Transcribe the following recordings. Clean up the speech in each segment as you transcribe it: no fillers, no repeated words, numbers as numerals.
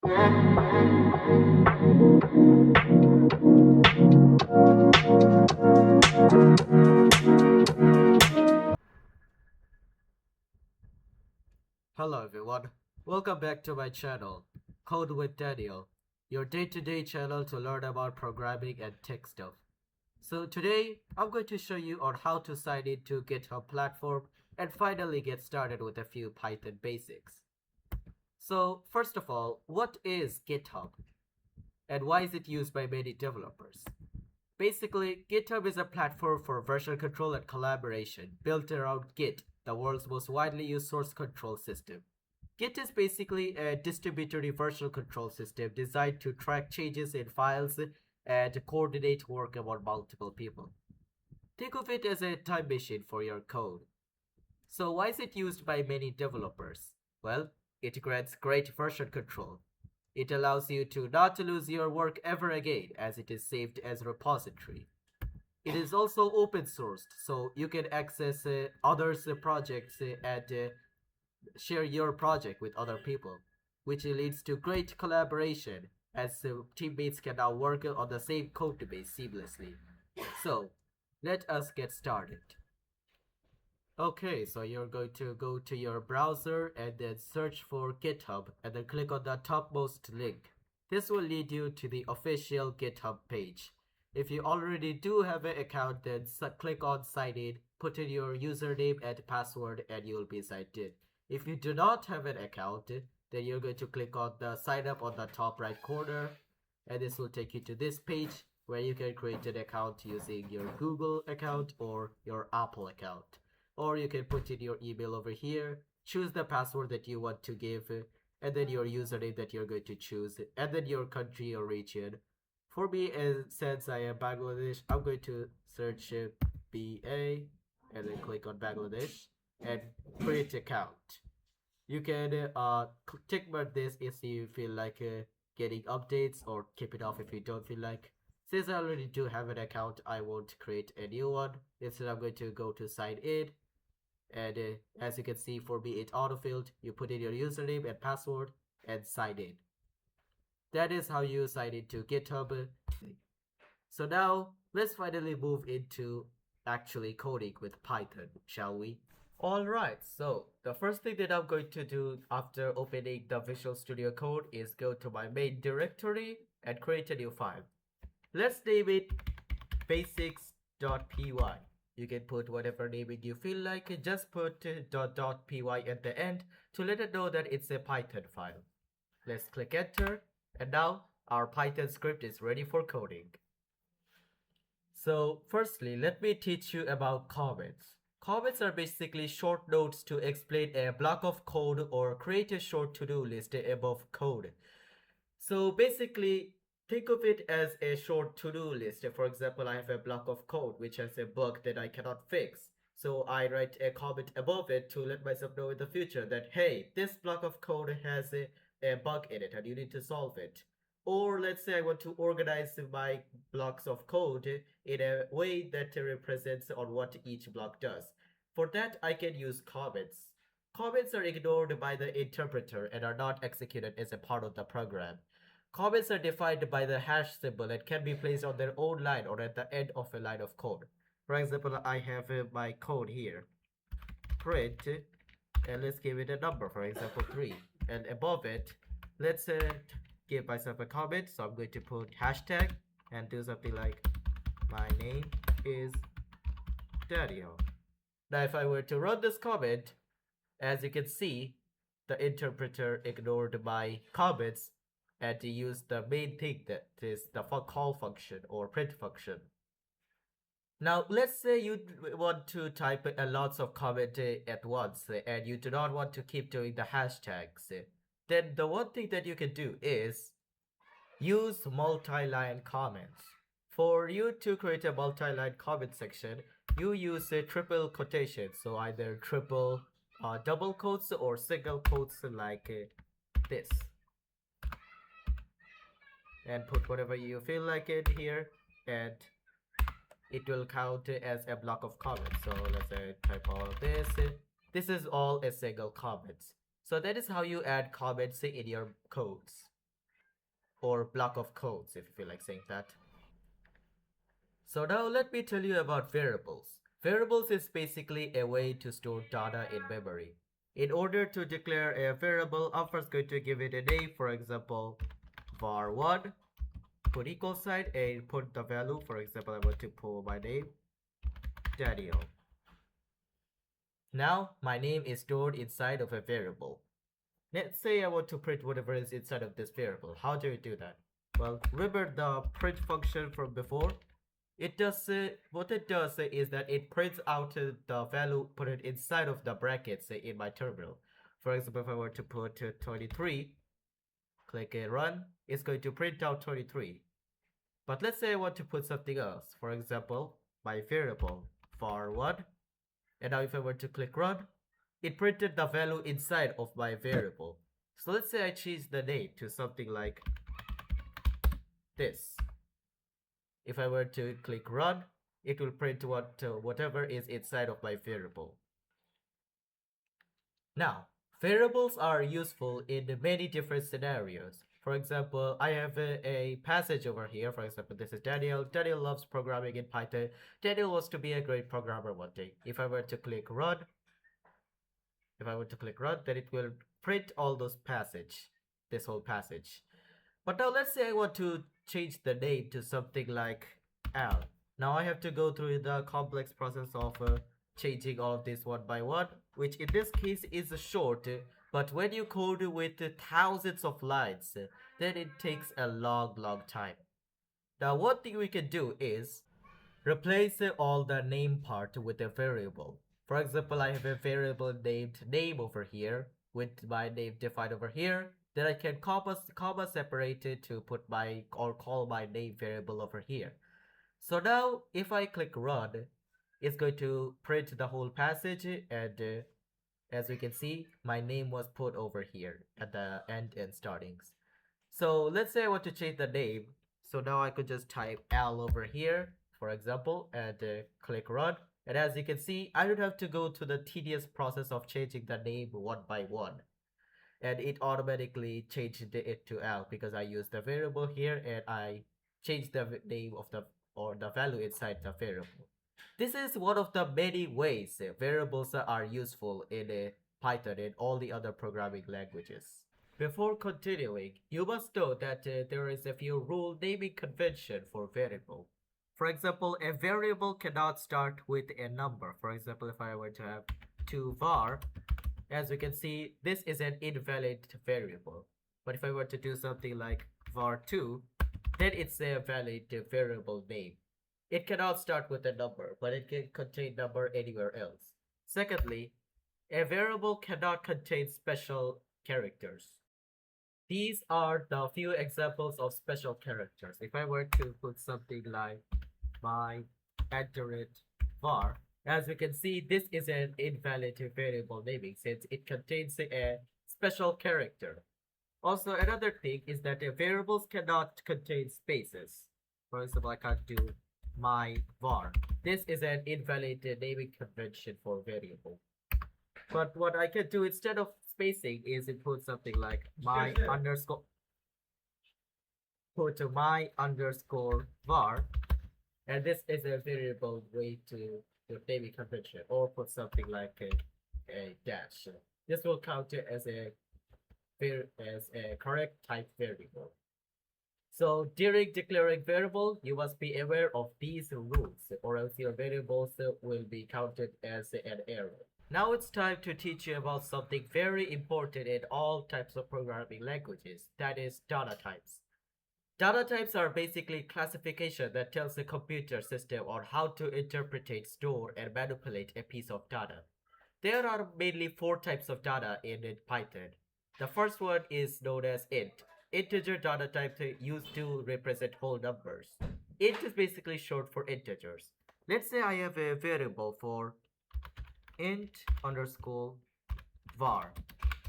Hello everyone, welcome back to my channel, Code with Daniel, your day-to-day channel to learn about programming and tech stuff. So today, I'm going to show you on how to sign into GitHub platform and finally get started with a few Python basics. So first of all, what is GitHub? And why is it used by many developers? Basically, GitHub is a platform for version control and collaboration built around Git, the world's most widely used source control system. Git is basically a distributed version control system designed to track changes in files and coordinate work among multiple people. Think of it as a time machine for your code. So why is it used by many developers? Well, it grants great version control. It allows you to not lose your work ever again as it is saved as a repository. It is also open sourced, so you can access others' projects and share your project with other people, which leads to great collaboration as teammates can now work on the same code base seamlessly. So, let us get started. Okay, so you're going to go to your browser and then search for GitHub and then click on the topmost link. This will lead you to the official GitHub page. If you already do have an account, then click on sign in, put in your username and password, and you'll be signed in. If you do not have an account, then you're going to click on the sign up on the top right corner, and this will take you to this page where you can create an account using your Google account or your Apple account. Or you can put in your email over here, choose the password that you want to give, and then your username that you're going to choose, and then your country or region. For me, since I am Bangladesh, I'm going to search BA and then click on Bangladesh and create account. You can tick mark this if you feel like getting updates, or keep it off if you don't feel like. Since I already do have an account, I won't create a new one. Instead, I'm going to go to sign in. And as you can see, for me, it autofilled. You put in your username and password and sign in. That is how you sign into GitHub. So now, let's finally move into actually coding with Python, shall we? Alright, so the first thing that I'm going to do after opening the Visual Studio Code is go to my main directory and create a new file. Let's name it basics.py. You can put whatever naming you feel like, just put .py at the end to let it know that it's a Python file. Let's click enter, and now our Python script is ready for coding. So firstly, let me teach you about comments. Comments are basically short notes to explain a block of code or create a short to-do list above code. So basically, think of it as a short to-do list. For example, I have a block of code which has a bug that I cannot fix. So I write a comment above it to let myself know in the future that, hey, this block of code has a bug in it and you need to solve it. Or let's say I want to organize my blocks of code in a way that represents on what each block does. For that, I can use comments. Comments are ignored by the interpreter and are not executed as a part of the program. Comments are defined by the hash symbol and can be placed on their own line or at the end of a line of code. For example, I have my code here. Print, and let's give it a number, for example, 3. And above it, let's give myself a comment. So I'm going to put hashtag and do something like, my name is Daniel. Now, if I were to run this comment, as you can see, the interpreter ignored my comments and used the main thing, that is the call function or print function. Now, let's say you want to type lots of comment at once and you do not want to keep doing the hashtags. Then the one thing that you can do is use multi-line comments. For you to create a multi-line comment section, you use a triple quotation. So either triple double quotes or single quotes like this. And put whatever you feel like it here, and it will count as a block of comments. So let's say type all of this. This is all a single comment. So that is how you add comments in your codes. or block of codes, if you feel like saying that. So now let me tell you about variables. Variables is basically a way to store data in memory. In order to declare a variable, I'm first going to give it a name, for example, var1, put equal sign and put the value. For example, I want to put my name, Daniel. Now my name is stored inside of a variable. Let's say I want to print whatever is inside of this variable. How do you do that? Well, remember the print function from before? It does what it does is that it prints out the value, put it inside of the brackets in my terminal. For example, if I were to put 23, click run, it's going to print out 23. But let's say I want to put something else. For example, my variable var1, and now if I were to click run, it printed the value inside of my variable. So let's say I change the name to something like this. If I were to click run, it will print whatever is inside of my variable. Now, variables are useful in many different scenarios. For example, I have a passage over here. For example, this is Daniel. Daniel loves programming in Python. Daniel wants to be a great programmer one day. If I were to click run, then it will print all those this whole passage. But now let's say I want to change the name to something like Al. Now I have to go through the complex process of changing all of this one by one, which in this case is short, but when you code with thousands of lines, then it takes a long time. Now one thing we can do is replace all the name part with a variable. For example, I have a variable named name over here with my name defined over here. Then I can comma separate it to put my or call my name variable over here. So now if I click run, it's going to print the whole passage, and as we can see, my name was put over here at the end and startings. So let's say I want to change the name. So now I could just type L over here, for example, and click run. And as you can see, I don't have to go to the tedious process of changing the name one by one. And it automatically changed it to L because I used the variable here and I changed the name of the value inside the variable. This is one of the many ways variables are useful in Python and all the other programming languages. Before continuing, you must know that there is a few rule naming convention for variable. For example, a variable cannot start with a number. For example, if I were to have 2var, as we can see, this is an invalid variable. But if I were to do something like var2, then it's a valid variable name. It cannot start with a number, but it can contain number anywhere else. Secondly, a variable cannot contain special characters. These are the few examples of special characters. If I were to put something like my var, as we can see, this is an invalid variable naming since it contains a special character. Also, another thing is that variables cannot contain spaces. For example, I can't do my var. This is an invalid naming convention for variable. But what I can do instead of spacing is input something like my underscore var, and this is a variable way to the naming convention, or put something like a dash. This will count it as a correct type variable. So during declaring variable, you must be aware of these rules, or else your variables will be counted as an error. Now it's time to teach you about something very important in all types of programming languages, that is data types. Data types are basically classification that tells the computer system on how to interpret, store, and manipulate a piece of data. There are mainly 4 types of data in Python. The first one is known as int. Integer data type used to represent whole numbers. Int is basically short for integers. Let's say I have a variable for int underscore var,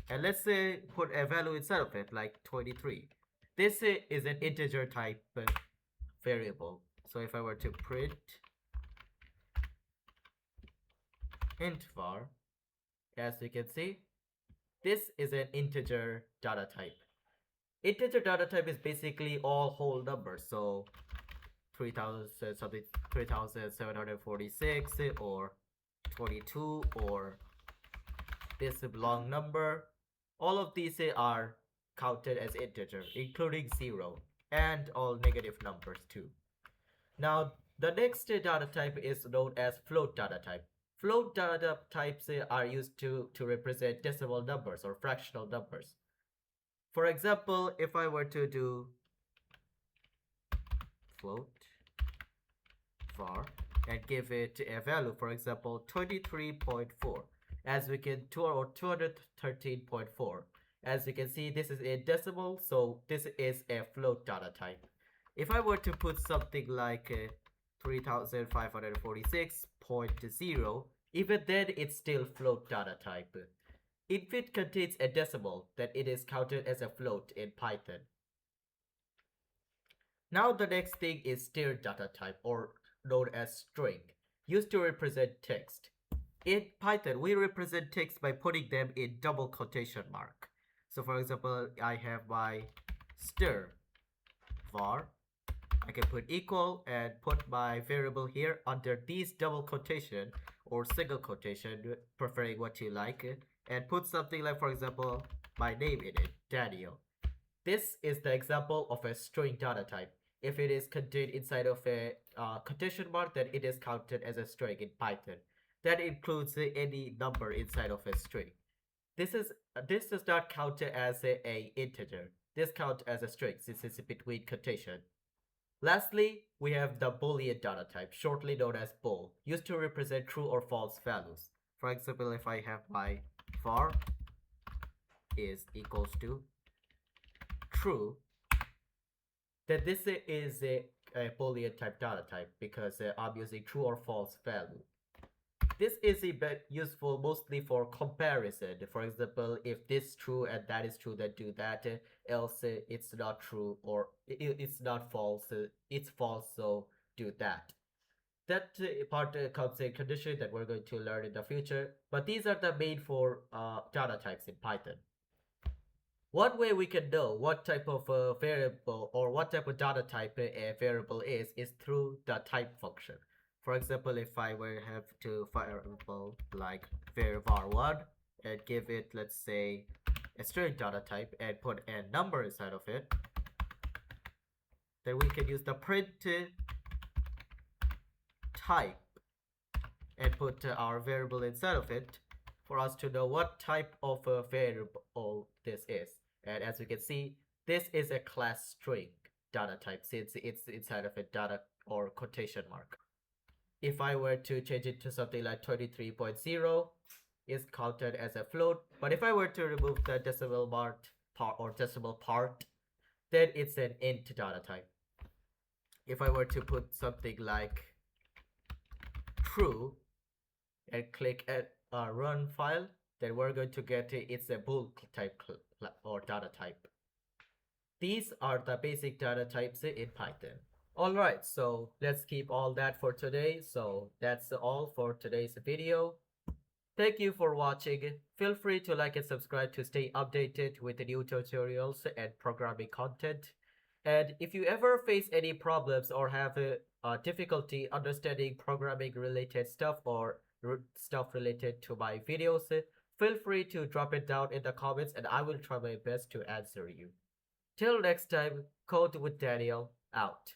and let's say put a value inside of it like 23. This is an integer type variable. So if I were to print int var, as you can see, this is an integer data type. Integer data type is basically all whole numbers. So 3000 something 3746 or 22 or this long number. All of these are counted as integer, including 0 and all negative numbers too. Now, the next data type is known as float data type. Float data types are used to represent decimal numbers or fractional numbers. For example, if I were to do float var and give it a value, for example, 23.4, as we can, or 213.4. As you can see, this is a decimal, so this is a float data type. If I were to put something like 3546.0, even then it's still float data type. If it contains a decimal, then it is counted as a float in Python. Now the next thing is string data type, or known as string, used to represent text. In Python, we represent text by putting them in double quotation mark. So for example, I have my str var. I can put equal and put my variable here under these double quotation or single quotation, preferring what you like, and put something like, for example, my name in it, Daniel. This is the example of a string data type. If it is contained inside of a quotation mark, then it is counted as a string in Python. That includes any number inside of a string. This does not count as a integer. This counts as a string since it's between quotation. Lastly, we have the Boolean data type, shortly known as bool, used to represent true or false values. For example, if I have my var is equals to true, then this is a Boolean type data type because I'm using true or false value. This is a bit useful mostly for comparison. For example, if this is true and that is true, then do that. Else it's not true, or it's not false. It's false, so do that. That part comes in condition that we're going to learn in the future. But these are the main four data types in Python. One way we can know what type of variable or what type of data type a variable is through the type function. For example, if I were have to variable like var1 and give it, let's say, a string data type and put a number inside of it, then we can use the print type and put our variable inside of it for us to know what type of a variable this is. And as we can see, this is a class string data type since it's inside of a data or quotation mark. If I were to change it to something like 23.0, is counted as a float. But if I were to remove the decimal part or decimal part, then it's an int data type. If I were to put something like true and click at run file, then we're going to get it's a bool type or data type. These are the basic data types in Python. Alright, so let's keep all that for today. So that's all for today's video. Thank you for watching. Feel free to like and subscribe to stay updated with the new tutorials and programming content. And if you ever face any problems or have a difficulty understanding programming related stuff or stuff related to my videos, feel free to drop it down in the comments and I will try my best to answer you. Till next time, Code with Daniel out.